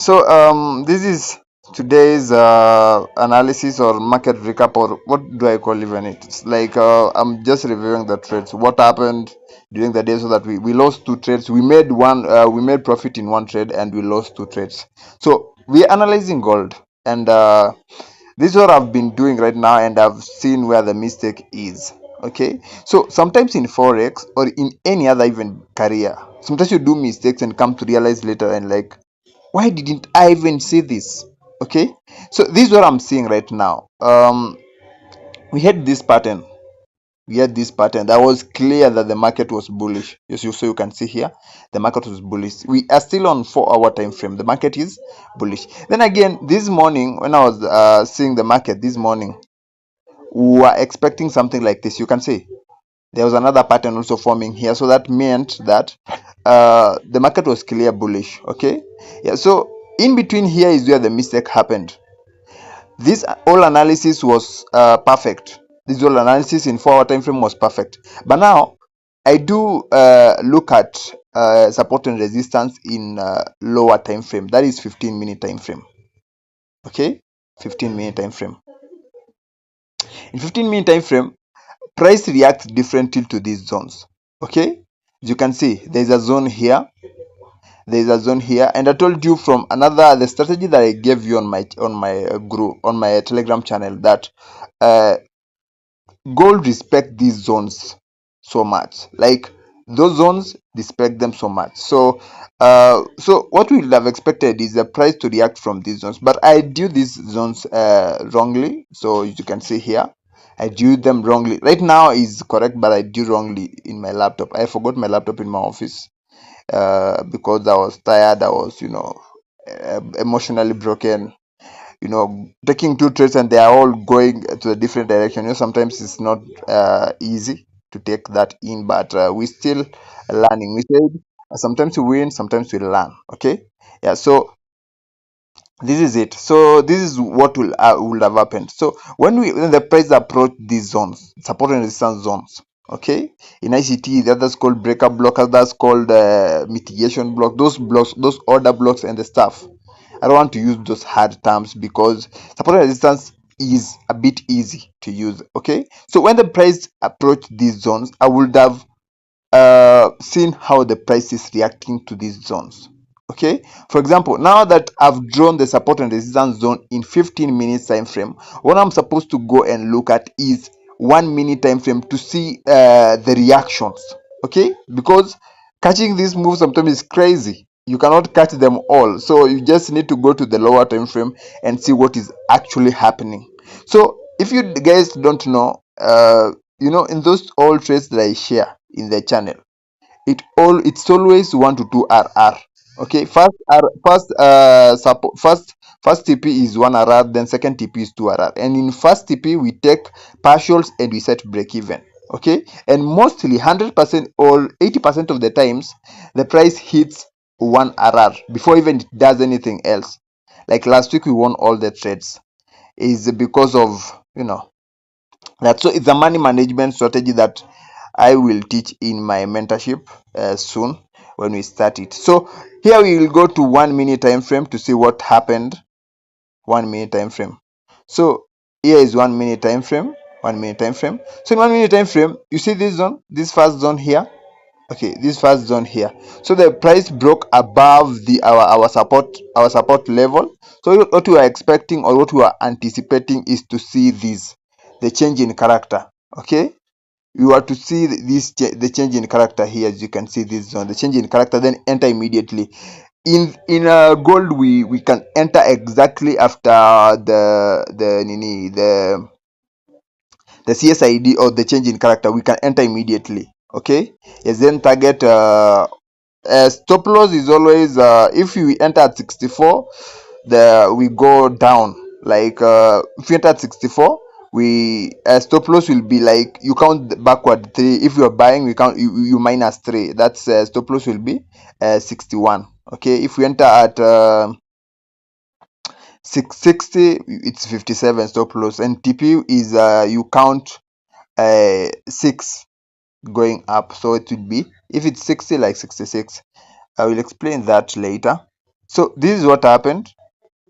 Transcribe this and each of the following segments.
So this is today's analysis or market recap, or what do I call even it? It's like I'm just reviewing the trades. What happened during the day, so that we lost two trades. We made profit in one trade and we lost two trades. So we're analyzing gold, and this is what I've been doing right now, and I've seen where the mistake is. Okay, so sometimes in forex or in any other even career, sometimes you do mistakes and come to realize later and like, why didn't I even see this? Okay, so this is what I'm seeing right now. We had this pattern. We had this pattern that was clear that the market was bullish. Yes, so you can see here the market was bullish. We are still on 4 hour time frame. The market is bullish. Then again, this morning when I was seeing the market this morning, we were expecting something like this. You can see there was another pattern also forming here, so that meant that the market was clear bullish. Okay, yeah, so in between here is where the mistake happened. This whole analysis was perfect. This whole analysis in 4 hour time frame was perfect, but now I do look at support and resistance in lower time frame, that is 15-minute time frame. Okay, 15-minute time frame. In 15-minute time frame, price reacts differently to these zones. Okay, as you can see, there's a zone here, there's a zone here, and I told you from the strategy that I gave you on my group, on my Telegram channel, that uh, gold respect these zones so much. Like, those zones respect them so much. So what we would have expected is the price to react from these zones, but I drew these zones wrongly. So as you can see here, I drew them wrongly. Right now is correct, but I drew wrongly in my laptop. I forgot my laptop in my office because I was tired. I was, emotionally broken. Taking two trades and they are all going to a different direction. Sometimes it's not easy to take that in, but we still learning. We said sometimes we win, sometimes we learn. Okay, yeah. So this is it. So this is what will have happened. So when the price approach these zones, support and resistance zones, okay, in ICT, the others called breakup block, others called mitigation block, those blocks, those order blocks and the stuff. I don't want to use those hard terms because support and resistance is a bit easy to use. Okay, so when the price approach these zones, I would have seen how the price is reacting to these zones. Okay, for example, now that I've drawn the support and resistance zone in 15 minutes time frame, what I'm supposed to go and look at is 1 minute time frame to see the reactions. Okay, because catching these moves sometimes is crazy. You cannot catch them all, so you just need to go to the lower time frame and see what is actually happening. So if you guys don't know, in those all trades that I share in the channel, it's always 1 to 2 RR. Okay, first TP is 1 RR, then second TP is 2 RR, and in first TP we take partials and we set break even. Okay, and mostly 100% or 80% of the times the price hits 1 RR before even it does anything else. Like last week we won all the trades, is because of that. So it's a money management strategy that I will teach in my mentorship soon when we start it. So here we will go to 1 minute time frame to see what happened. 1 minute time frame. So here is 1 minute time frame. 1 minute time frame. So in 1 minute time frame, you see this zone, this first zone here. Okay, this first zone here. So the price broke above the our support level. So what we are expecting or what we are anticipating is to see the change in character. Okay, you are to see the change in character here. As you can see this zone, the change in character, then enter immediately. In gold, we can enter exactly after the CSID or the change in character. We can enter immediately. Okay, yes. Then target stop loss is always if we enter at 64, we go down. Like if you enter at 64, we stop loss will be like, you count backward 3. If you are buying, we count you minus 3. That's stop loss will be 61. Okay, if we enter at 660, it's 57 stop loss, and TP is you count 6 going up, so it would be, if it's 60, like 66. I will explain that later. So this is what happened.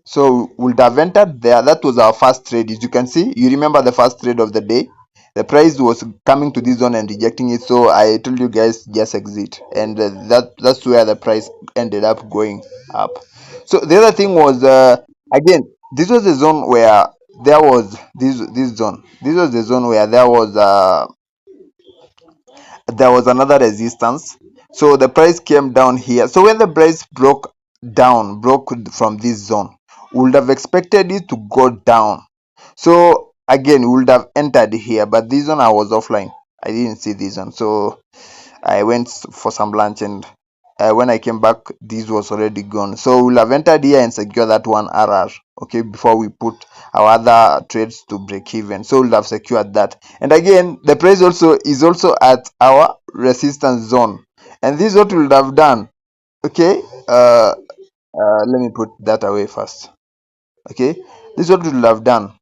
So we would have entered there. That was our first trade. As you can see, you remember the first trade of the day. The price was coming to this zone and rejecting it. So I told you guys just exit, and that's where the price ended up going up. So the other thing was again, this was the zone where there was this zone. This was the zone where there was another resistance. So the price came down here. So when the price broke from this zone, we would have expected it to go down. So again, we would have entered here, but this one I was offline. I didn't see this one. So I went for some lunch, and when I came back, this was already gone. So we'll have entered here and secure that one RR, okay, before we put our other trades to break even. So we'll have secured that. And again, the price also is also at our resistance zone, and this is what we'll have done. Okay, let me put that away first. Okay, this is what we'll have done.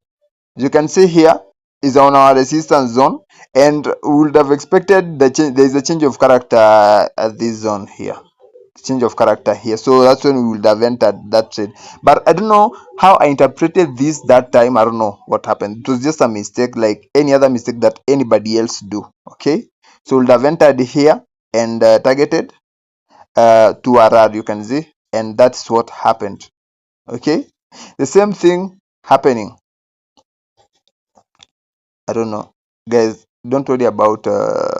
You can see here is on our resistance zone, and we would have expected the change. There is a change of character at this zone here, change of character here. So that's when we would have entered that trade. But I don't know how I interpreted this that time. I don't know what happened. It was just a mistake, like any other mistake that anybody else do. Okay, so we would have entered here and targeted to RR, you can see, and that's what happened. Okay, the same thing happening. I don't know, guys. Don't worry about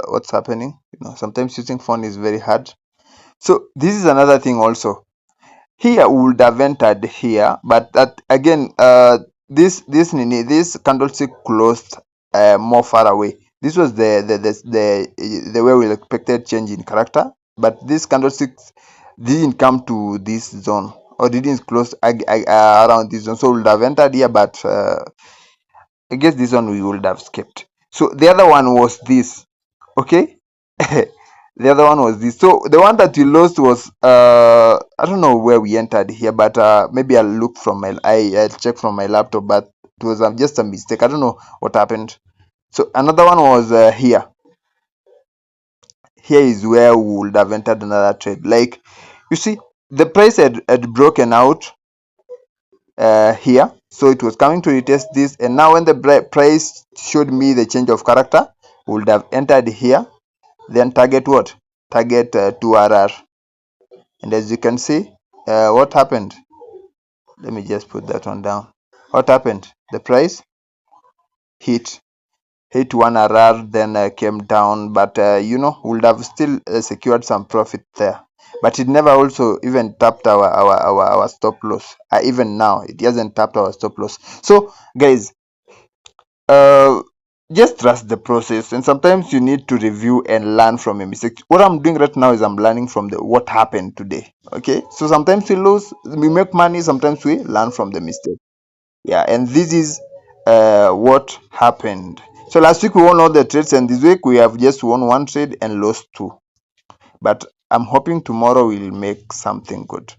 what's happening. Sometimes using phone is very hard. So this is another thing also. Here we would have entered here, but that again, this candlestick closed more far away. This was the way we expected change in character, but this candlestick didn't come to this zone, or didn't close around this zone. So we would have entered here, but I guess this one we would have skipped. So the other one was this. Okay. The other one was this. So the one that we lost was I don't know where we entered here, but maybe I'll look from I'll check from my laptop, but it was just a mistake. I don't know what happened. So another one was here. Here is where we would have entered another trade. Like, you see, the price had broken out here, so it was coming to retest this, and now when the price showed me the change of character, we would have entered here, then target what? Target 2RR. And as you can see, what happened? Let me just put that one down. What happened? The price hit 1RR, then came down, but would have still secured some profit there. But it never also even tapped our stop loss. Even now, it hasn't tapped our stop loss. So, guys, uh, just trust the process, and sometimes you need to review and learn from a mistake. What I'm doing right now is I'm learning from the what happened today. Okay, so sometimes we lose, we make money, sometimes we learn from the mistake. Yeah, and this is what happened. So last week we won all the trades, and this week we have just won one trade and lost two. But I'm hoping tomorrow we'll make something good.